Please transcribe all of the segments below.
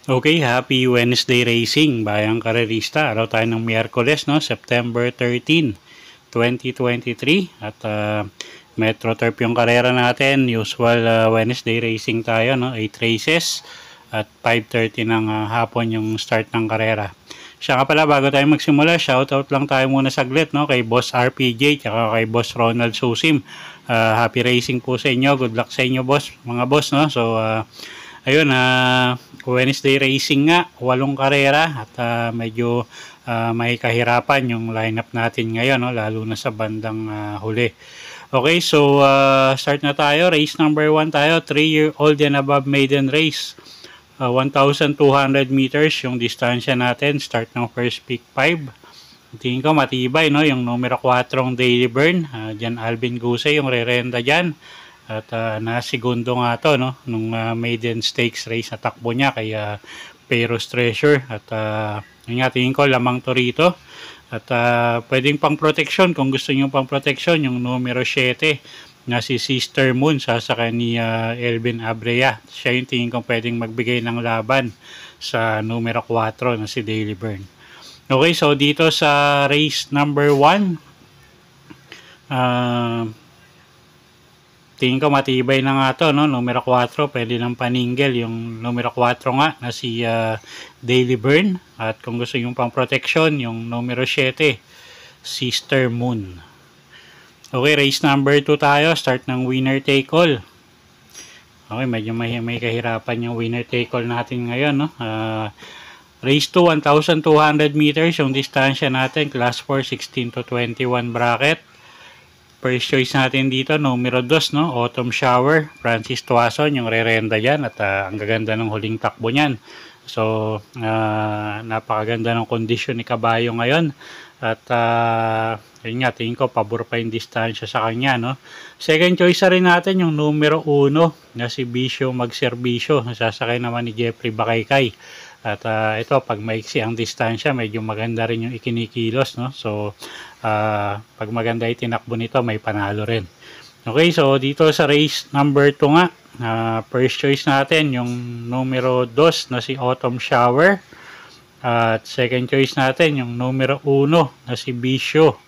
Okay, happy Wednesday racing, bayang karerista. Araw tayo ng Miyerkules, no? September 13, 2023. At Metro Turf yung karera natin. Usual Wednesday racing tayo, no? 8 races at 5:30 ng hapon yung start ng karera. Siya nga pala, bago tayo magsimula, shoutout lang tayo muna saglit, no? Kay Boss RPJ tsaka kay Boss Ronald Susim. Happy racing po sa inyo. Good luck sa inyo, boss, mga boss, no? So, ayun, Wednesday racing nga, 8 karera at medyo may kahirapan yung lineup natin ngayon, no? Lalo na sa bandang huli. Okay, so start na tayo. Race number 1 tayo, 3-year-old and above maiden race. 1,200 meters yung distansya natin. Start ng first pick 5. Tingin ko matibay, no? Yung numero 4 Daily Burn. Diyan Alvin Guse yung rerenda dyan. At nasigundo nga to, no, nung maiden stakes race na takbo niya kay Peros Treasure. At tingin ko lamang to rito. At pwedeng pang protection, kung gusto niyo pang protection, yung numero 7 na si Sister Moon, sasakay ni Elvin Abrea. Siya yung tingin ko pwedeng magbigay ng laban sa numero 4 na si Daily Burn. Okay, so dito sa race number 1, tingin ko matibay na nga to, no? Numero 4, pwede ng paninggel yung numero 4 nga na si Daily Burn. At kung gusto yung pang protection, yung numero 7, Sister Moon. Okay, race number 2 tayo. Start ng winner take all. Okay, medyo may kahirapan yung winner take all natin ngayon, no? Race 2, 1,200 meters yung distansya natin. Class 4, 16 to 21 bracket. First choice natin dito, numero 2, no? Autumn Shower, Francis Tuason, yung rerenda yan. At ang gaganda ng huling takbo niyan. So, napakaganda ng kondisyon ni Kabayo ngayon. At, yun nga, tingin ko, pabor pa yung distansya sa kanya, no? Second choice na rin natin, yung numero 1, na si Bisyo Magserbisyo. Nasasakay naman ni Jeffrey Bakaykay. At ito, pag maiksi ang distansya, medyo maganda rin yung ikinikilos, no? So, pag maganda itinakbo nito, may panalo rin. Okay, so dito sa race number 2 nga, first choice natin yung numero 2 na si Autumn Shower. At second choice natin yung numero 1 na si Bisyo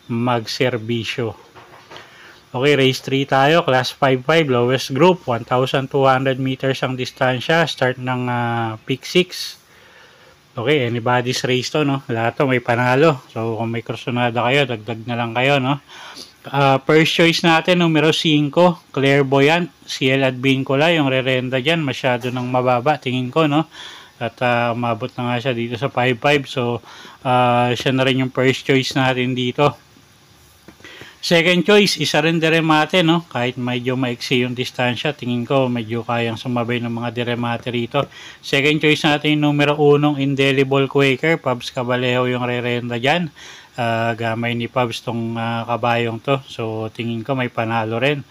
Magserbisyo. Okay, race 3 tayo, class 5-5, lowest group, 1,200 meters ang distansya, start ng pick 6. Okay, anybody's race to, no? Lahat to may panalo. So, kung may krusonada kayo, dagdag na lang kayo, no? First choice natin, numero 5, Clairvoyant, CL Advincula, yung rerenda dyan, masyado nang mababa, tingin ko, no? At umabot na nga siya dito sa 5-5. So, siya na rin yung first choice natin dito. Second choice, isa rin diremate, no? Kahit medyo maiksi yung distansya, tingin ko medyo kayang sumabay ng mga diremate rito. Second choice natin yung numero 1, Indelible Quaker, Pabs Cabalejo yung rerenda dyan. Gamay ni Pabs tong kabayong to. So, tingin ko may panalo rin.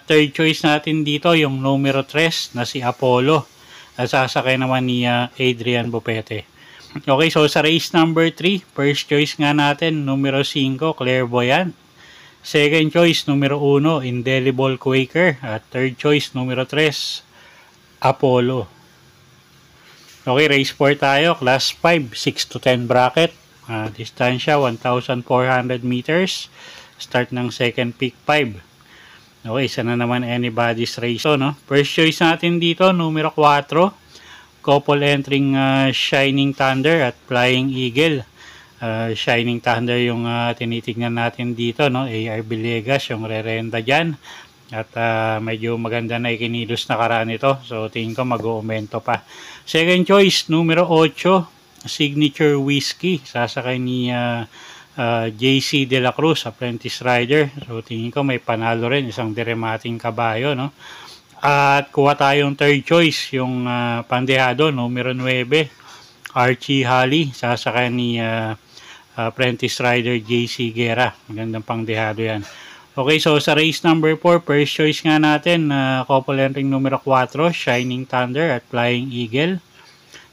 Third choice natin dito, yung numero 3 na si Apollo. Sasakay naman ni Adrian Bopete. Okay, so sa race number 3, first choice nga natin, numero 5, Clairvoyant. Second choice, numero 1, Indelible Quaker. At third choice, numero 3, Apollo. Okay, race 4 tayo. Class 5, 6 to 10 bracket. Distansya, 1,400 meters. Start ng second pick 5. Okay, isa na naman anybody's race. So, no? First choice natin dito, numero 4. Couple entering Shining Thunder at Flying Eagle. Shining Thunder yung tinitignan natin dito, no? AR Villegas yung rerenda dyan. At medyo maganda na ikinilos na karaan ito. So tingin ko mag-uumento pa. Second choice, numero 8, Signature Whiskey. Sasakay ni JC De La Cruz, Apprentice Rider. So tingin ko may panalo rin, isang diremating kabayo, no? At kuha tayong third choice, yung pandehado, numero 9, Archie Holly. Sasakay ni Apprentice Rider JC Guerra. Magandang pangdehado yan. Okay, so sa race number 4, first choice nga natin, couple entering numero 4, Shining Thunder at Flying Eagle.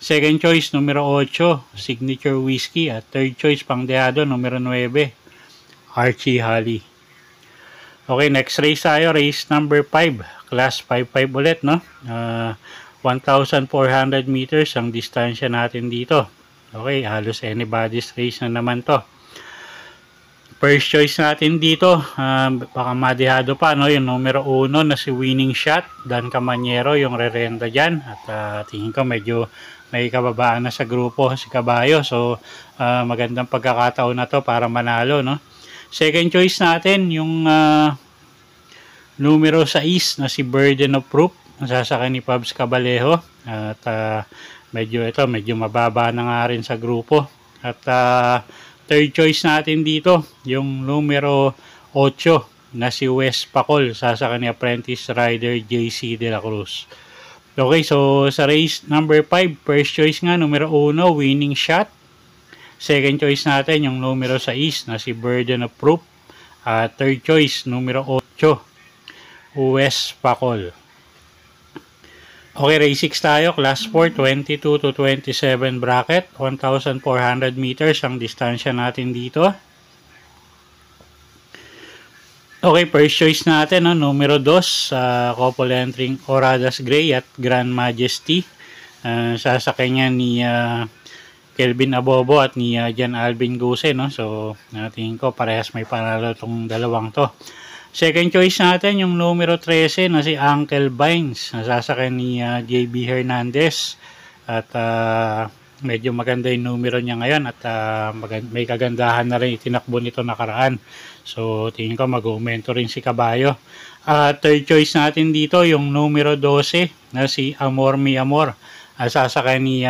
Second choice, numero 8, Signature Whiskey. At third choice, pangdehado, numero 9, Archie Holly. Okay, next race tayo, race number 5. Class 5-5 ulit, no? 1,400 meters ang distansya natin dito. Okay, halos anybody's race na naman to. First choice natin dito, baka madihado pa, no? Yung numero 1 na si Winning Shot, Dan Camanyero, yung rerenda dyan. At tingin ko medyo may kababaan na sa grupo si Kabayo. So, magandang pagkakataon na to para manalo, no? Second choice natin, yung numero 6 na si Burden of Proof, nasasakay ni Pabs Cabalejo. At medyo mababa na nga rin sa grupo. At third choice natin dito, yung numero 8 na si Wes Pacol, sasakay ni Apprentice Rider JC De La Cruz. Okay, so sa race number 5, first choice nga, numero 1, Winning Shot. Second choice natin, yung numero 6 na si Burden of Proof. Third choice, numero 8, Wes Pacol. Okay, race 6 tayo, class 4, 22 to 27 bracket, 1,400 meters ang distansya natin dito. Okay, first choice natin, numero 2, couple entering Oradas Gray at Grand Majesty. Sasakay niya ni Kelvin Abobo at ni Jan Alvin Guse, no? So, tingin ko parehas may panalo itong dalawang to. Second choice natin, yung numero 13 na si Uncle Vines. Nasasakay ni JB Hernandez. At medyo maganda yung numero niya ngayon. At may kagandahan na rin itinakbo nito nakaraan. So, tingin ko mag-aumento rin si Kabayo. Third choice natin dito, yung numero 12 na si Amor Mi Amor. Nasasakay ni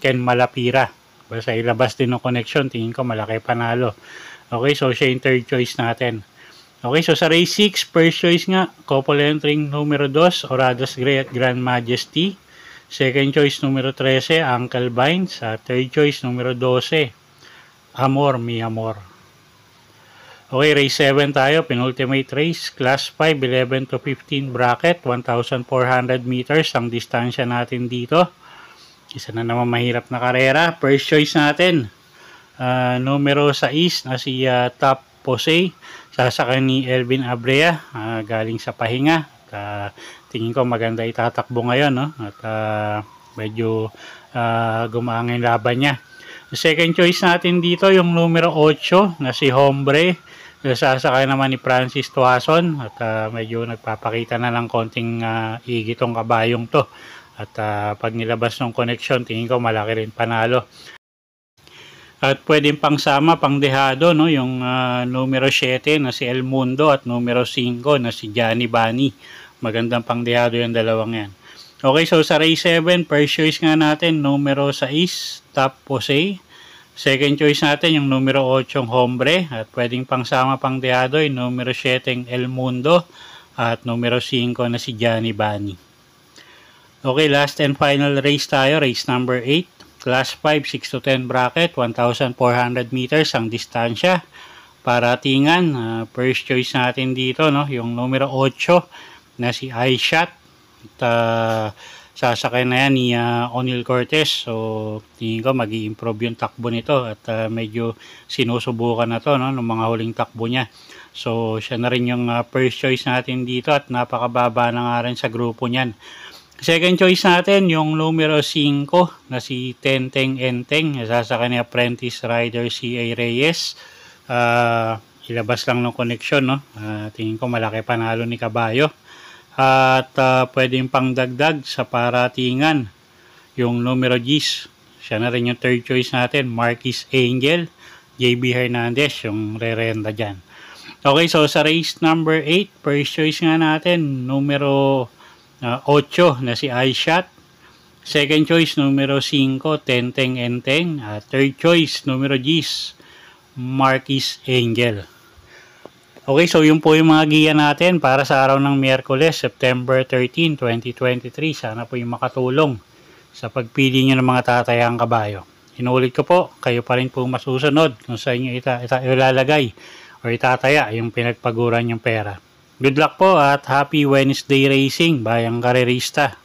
Ken Malapira. Basta ilabas din ng connection. Tingin ko malaki panalo. Okay, so siya yung third choice natin. Okay, so sa race 6, first choice nga, couple entering numero 2, Oradas Gray at Grand Majesty. Second choice, numero 13, Uncle Vines. Third choice, numero 12, Amor Mi Amor. Okay, race 7 tayo, penultimate race, class 5, 11 to 15 bracket, 1,400 meters ang distansya natin dito. Isa na naman mahirap na karera. First choice natin, numero 6 na si Top Posey. Sasakay ni Elvin Abrea, galing sa pahinga. Tingin ko maganda itatakbo ngayon, no? At medyo gumaang yung laban niya. Second choice natin dito, yung numero 8 na si Hombre. Sasakay naman ni Francis Tuason. At medyo nagpapakita na ng konting igitong kabayong to. At pag nilabas ng connection, tingin ko malaki rin panalo. At pwedeng pangsama, pangdehado, no? Yung numero 7 na si El Mundo at numero 5 na si Johnny Bunny. Magandang pangdehado yung dalawang yan. Okay, so sa race 7, first choice nga natin, numero 6, Top Posey. Second choice natin, yung numero 8, Hombre. At pwedeng pangsama, pangdehado, yung numero 7, El Mundo. At numero 5 na si Johnny Bunny. Okay, last and final race tayo, race number 8. Class 5, 6 to 10 bracket, 1,400 meters ang distansya. Paratingan, first choice natin dito, no? Yung numero 8 na si iShot. At sasakay na yan ni O'Neal Cortez. So, tingin ko mag-i-improve yung takbo nito. At medyo sinusubukan na to, no? Ng mga huling takbo niya. So, siya na rin yung first choice natin dito. At napakababa na nga rin sa grupo niyan. Second choice natin, yung numero 5 na si Tenteng Enteng. Sasakay ni Apprentice Rider C.A. Reyes. Ilabas lang ng connection, no? Tingin ko malaki panalo ni Kabayo. At pwedeng pangdagdag sa paratingan, yung numero 10. Siya na rin yung third choice natin, Marquis Angel. JB Hernandez, yung rerenda dyan. Okay, so sa race number 8, first choice nga natin, numero 8 na si iShot. Second choice, numero 5, Tenteng Enteng. Third choice, numero 10, Marquis Angel. Okay, so yun po yung mga giya natin para sa araw ng Miyerkules, September 13, 2023. Sana po yung makatulong sa pagpili nyo ng mga tatayang kabayo. Inuulit ko po, kayo pa rin po masusunod kung sa inyo ilalagay o itataya yung pinagpaguran yung pera. Good luck po at happy Wednesday racing, bayang karerista.